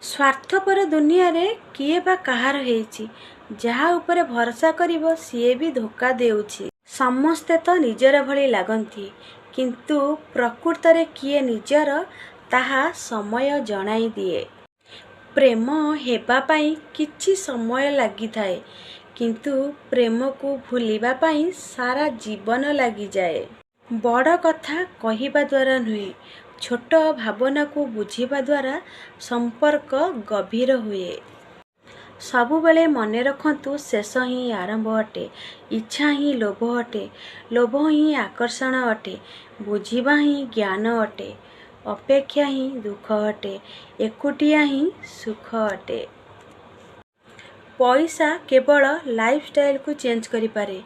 स्वार्थपर दुनिया रे किए बा कहार हेइछि जहा उपरे भरोसा करिवो सिए भी धोखा देउछि। समस्ते तो निजर भली लागंती किंतु प्रकृतरे किए निजर ताहा समय जणाई दिए। प्रेम हेबा पाई किछि समय लागि थाए किंतु प्रेम को भूलिबा पाई सारा जीवन लागि जाए। बड़ कथा कहिबा द्वारा नुहे छोट भावना को बुझिबा द्वारा संपर्क गभीर हुए। सबुबेले मने रखंतु शेष ही आरंभ अटे, इच्छा ही लोभ अटे, लोभ ही आकर्षण अटे, बुझिबा ही ज्ञान अटे, अपेक्षा ही दुख अटे, एकुटिया ही सुख अटे। पैसा केवल लाइफस्टाइल को चेंज करि पारे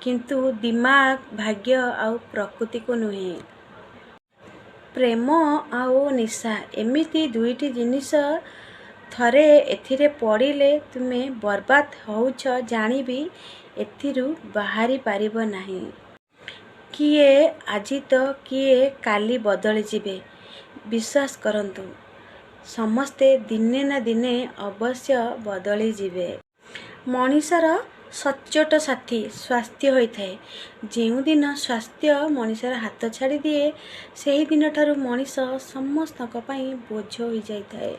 किंतु दिमाग भाग्य आउ प्रकृति को नुहे। प्रेम आउ निशा एमिति दुईटी जिनिस थरे एथिरे पड़िले तुमे बर्बाद होउछ जानिबी एथिरु बाहरी पारिबो नाही। किए आजी तो किए काली बदली जिबे विश्वास करंतु समस्ते दिने ना दिने अवश्य बदली जिबे। मनीषर सच्चोट साथी स्वास्थ्य होई थाए। जेउ दिन स्वास्थ्य मनीषर हाथ छाड़ी दिए सेही दिन ठारू मनीष समस्तक पई बोझ होई जाई थाए।